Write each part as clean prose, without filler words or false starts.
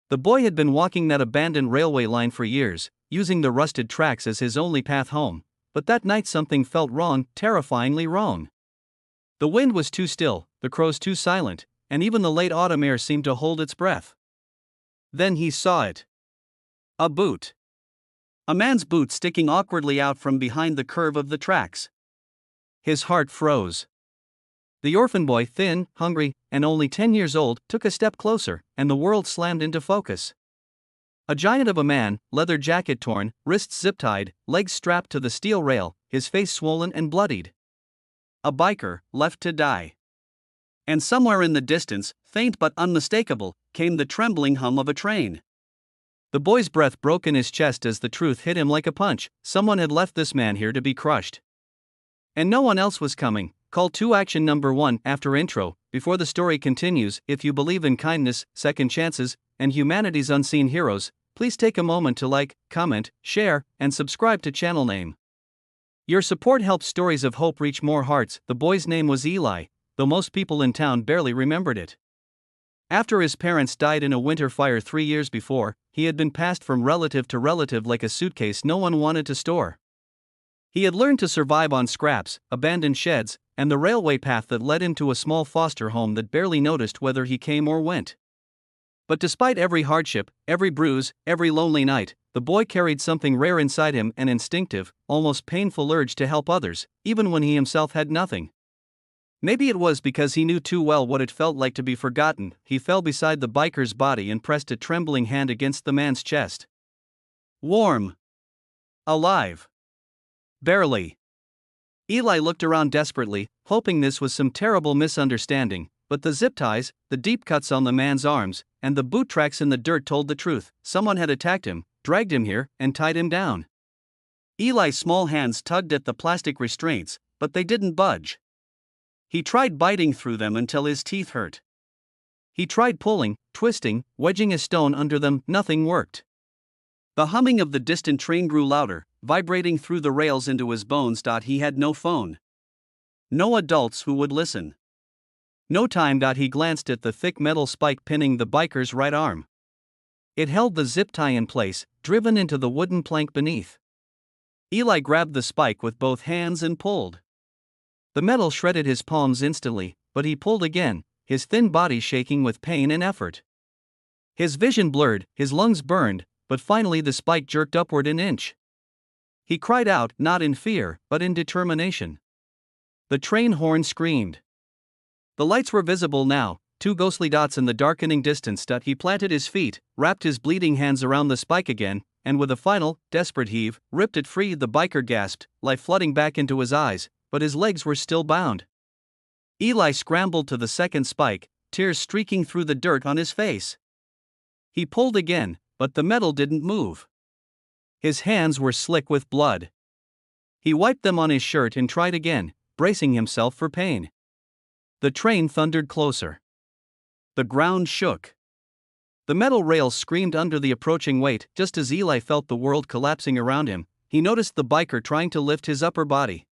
The boy had been walking that abandoned railway line for years, using the rusted tracks as his only path home, but that night something felt wrong, terrifyingly wrong. The wind was too still, the crows too silent, and even the late autumn air seemed to hold its breath. Then he saw it. A boot. A man's boot sticking awkwardly out from behind the curve of the tracks. His heart froze. The orphan boy, thin, hungry, and only 10 years old, took a step closer, and the world slammed into focus. A giant of a man, leather jacket torn, wrists zip-tied, legs strapped to the steel rail, his face swollen and bloodied. A biker, left to die. And somewhere in the distance, faint but unmistakable, came the trembling hum of a train. The boy's breath broke in his chest as the truth hit him like a punch. Someone had left this man here to be crushed. And no one else was coming. Call to action number 1 after intro. Before the story continues, if you believe in kindness, second chances, and humanity's unseen heroes, please take a moment to like, comment, share, and subscribe to channel name. Your support helps stories of hope reach more hearts. The boy's name was Eli, though most people in town barely remembered it. After his parents died in a winter fire 3 years before, he had been passed from relative to relative like a suitcase no one wanted to store. He had learned to survive on scraps, abandoned sheds, and the railway path that led him to a small foster home that barely noticed whether he came or went. But despite every hardship, every bruise, every lonely night, the boy carried something rare inside him, an instinctive, almost painful urge to help others, even when he himself had nothing. Maybe it was because he knew too well what it felt like to be forgotten. He fell beside the biker's body and pressed a trembling hand against the man's chest. Warm. Alive. Barely. Eli looked around desperately, hoping this was some terrible misunderstanding, but the zip ties, the deep cuts on the man's arms, and the boot tracks in the dirt told the truth. Someone had attacked him, dragged him here, and tied him down. Eli's small hands tugged at the plastic restraints, but they didn't budge. He tried biting through them until his teeth hurt. He tried pulling, twisting, wedging a stone under them. Nothing worked. The humming of the distant train grew louder, vibrating through the rails into his bones. He had no phone. No adults who would listen. No time. He glanced at the thick metal spike pinning the biker's right arm. It held the zip tie in place, driven into the wooden plank beneath. Eli grabbed the spike with both hands and pulled. The metal shredded his palms instantly, but he pulled again, his thin body shaking with pain and effort. His vision blurred, his lungs burned, but finally the spike jerked upward an inch. He cried out, not in fear, but in determination. The train horn screamed. The lights were visible now, 2 ghostly dots in the darkening distance. He planted his feet, wrapped his bleeding hands around the spike again, and with a final, desperate heave, ripped it free. The biker gasped, life flooding back into his eyes, but his legs were still bound. Eli scrambled to the second spike, tears streaking through the dirt on his face. He pulled again, but the metal didn't move. His hands were slick with blood. He wiped them on his shirt and tried again, bracing himself for pain. The train thundered closer. The ground shook. The metal rails screamed under the approaching weight. Just as Eli felt the world collapsing around him, he noticed the biker trying to lift his upper body.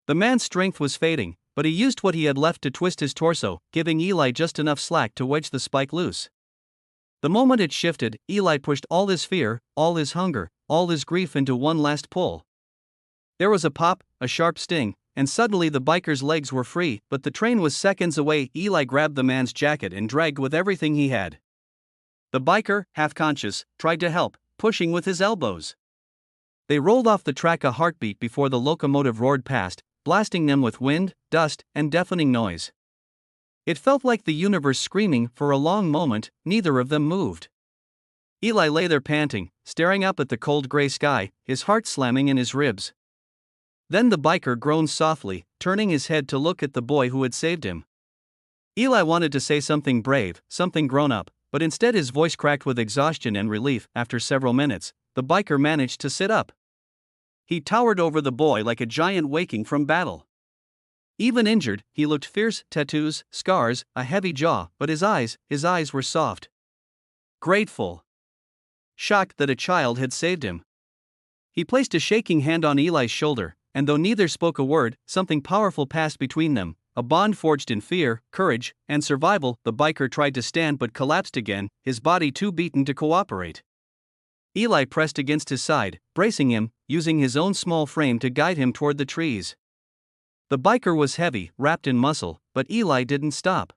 The man's strength was fading, but he used what he had left to twist his torso, giving Eli just enough slack to wedge the spike loose. The moment it shifted, Eli pushed all his fear, all his hunger, all his grief into one last pull. There was a pop, a sharp sting, and suddenly the biker's legs were free, but the train was seconds away. Eli grabbed the man's jacket and dragged with everything he had. The biker, half conscious, tried to help, pushing with his elbows. They rolled off the track a heartbeat before the locomotive roared past, blasting them with wind, dust, and deafening noise. It felt like the universe screaming. For a long moment, neither of them moved. Eli lay there panting, staring up at the cold gray sky, his heart slamming in his ribs. Then the biker groaned softly, turning his head to look at the boy who had saved him. Eli wanted to say something brave, something grown up, but instead his voice cracked with exhaustion and relief. After several minutes, the biker managed to sit up. He towered over the boy like a giant waking from battle. Even injured, he looked fierce, tattoos, scars, a heavy jaw, but his eyes were soft. Grateful. Shocked that a child had saved him. He placed a shaking hand on Eli's shoulder, and though neither spoke a word, something powerful passed between them. a bond forged in fear, courage, and survival. The biker tried to stand but collapsed again, his body too beaten to cooperate. Eli pressed against his side, bracing him, using his own small frame to guide him toward the trees. The biker was heavy, wrapped in muscle, but Eli didn't stop.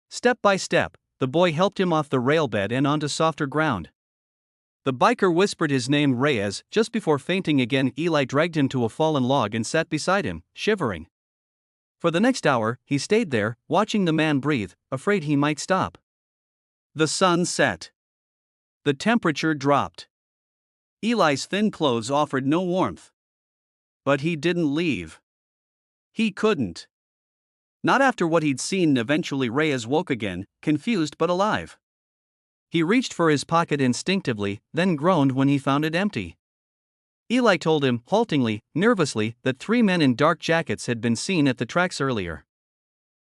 Step by step, the boy helped him off the railbed and onto softer ground. The biker whispered his name, Reyes. Just before fainting again, Eli dragged him to a fallen log and sat beside him, shivering. For the next hour, he stayed there, watching the man breathe, afraid he might stop. The sun set. The temperature dropped. Eli's thin clothes offered no warmth. But he didn't leave. He couldn't. Not after what he'd seen. Eventually Reyes woke again, confused but alive. He reached for his pocket instinctively, then groaned when he found it empty. Eli told him, haltingly, nervously, that 3 men in dark jackets had been seen at the tracks earlier.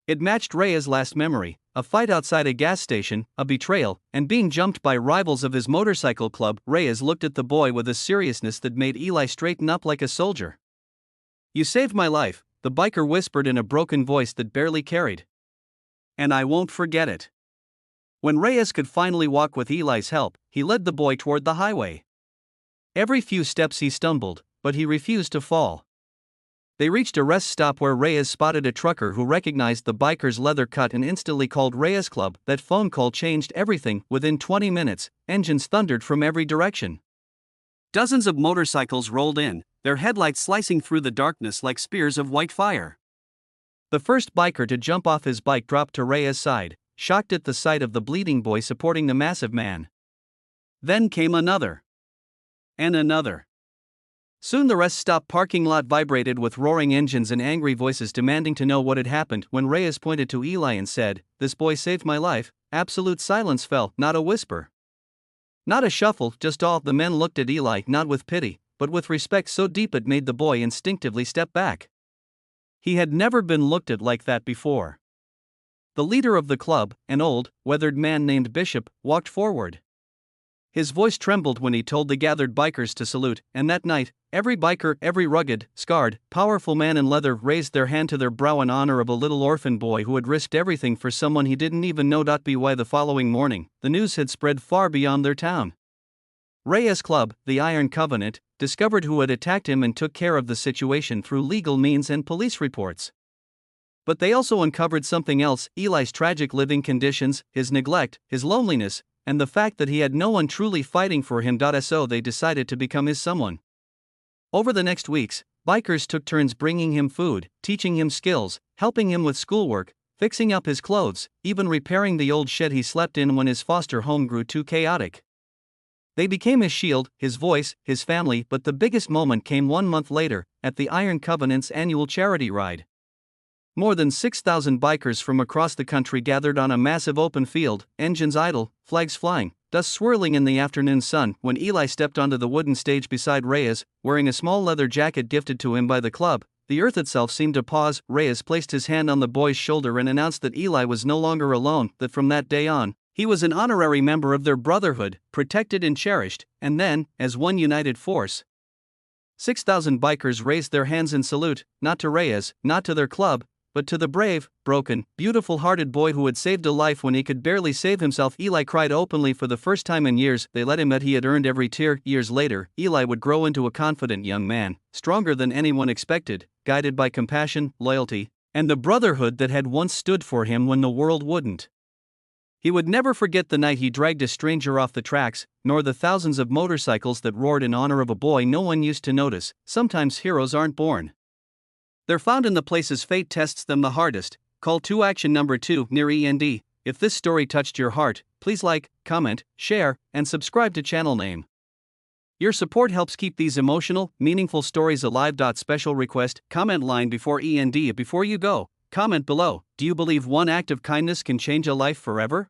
It matched Reyes' last memory: a fight outside a gas station, a betrayal, and being jumped by rivals of his motorcycle club. Reyes looked at the boy with a seriousness that made Eli straighten up like a soldier. "You saved my life," the biker whispered in a broken voice that barely carried. "And I won't forget it." When Reyes could finally walk with Eli's help, he led the boy toward the highway. Every few steps he stumbled, but he refused to fall. They reached a rest stop where Reyes spotted a trucker who recognized the biker's leather cut and instantly called Reyes Club. That phone call changed everything. Within 20 minutes, engines thundered from every direction. Dozens of motorcycles rolled in, their headlights slicing through the darkness like spears of white fire. The first biker to jump off his bike dropped to Reyes' side, shocked at the sight of the bleeding boy supporting the massive man. Then came another. And another. Soon the rest stop parking lot vibrated with roaring engines and angry voices demanding to know what had happened. When Reyes pointed to Eli and said, "This boy saved my life," absolute silence fell, not a whisper. Not a shuffle, just all. The men looked at Eli, not with pity, but with respect so deep it made the boy instinctively step back. He had never been looked at like that before. The leader of the club, an old, weathered man named Bishop, walked forward. His voice trembled when he told the gathered bikers to salute, and that night, every biker, every rugged, scarred, powerful man in leather raised their hand to their brow in honor of a little orphan boy who had risked everything for someone he didn't even know. By the following morning, the news had spread far beyond their town. Reyes Club, the Iron Covenant, discovered who had attacked him and took care of the situation through legal means and police reports. But they also uncovered something else: Eli's tragic living conditions, his neglect, his loneliness, and the fact that he had no one truly fighting for him. So they decided to become his someone. Over the next weeks, bikers took turns bringing him food, teaching him skills, helping him with schoolwork, fixing up his clothes, even repairing the old shed he slept in when his foster home grew too chaotic. They became his shield, his voice, his family. But the biggest moment came 1 month later, at the Iron Covenant's annual charity ride. More than 6,000 bikers from across the country gathered on a massive open field, engines idle, flags flying, dust swirling in the afternoon sun. When Eli stepped onto the wooden stage beside Reyes, wearing a small leather jacket gifted to him by the club, the earth itself seemed to pause. Reyes placed his hand on the boy's shoulder and announced that Eli was no longer alone, that from that day on, he was an honorary member of their brotherhood, protected and cherished. And then, as one united force, 6,000 bikers raised their hands in salute, not to Reyes, not to their club, but to the brave, broken, beautiful-hearted boy who had saved a life when he could barely save himself. Eli cried openly for the first time in years. They let him that he had earned every tear. Years later, Eli would grow into a confident young man, stronger than anyone expected, guided by compassion, loyalty, and the brotherhood that had once stood for him when the world wouldn't. He would never forget the night he dragged a stranger off the tracks, nor the thousands of motorcycles that roared in honor of a boy no one used to notice. Sometimes heroes aren't born. They're found in the places fate tests them the hardest. Call to action number 2 near END. If this story touched your heart, please like, comment, share, and subscribe to channel name. Your support helps keep these emotional, meaningful stories alive. Special request: comment line before END. Before you go, comment below. Do you believe one act of kindness can change a life forever?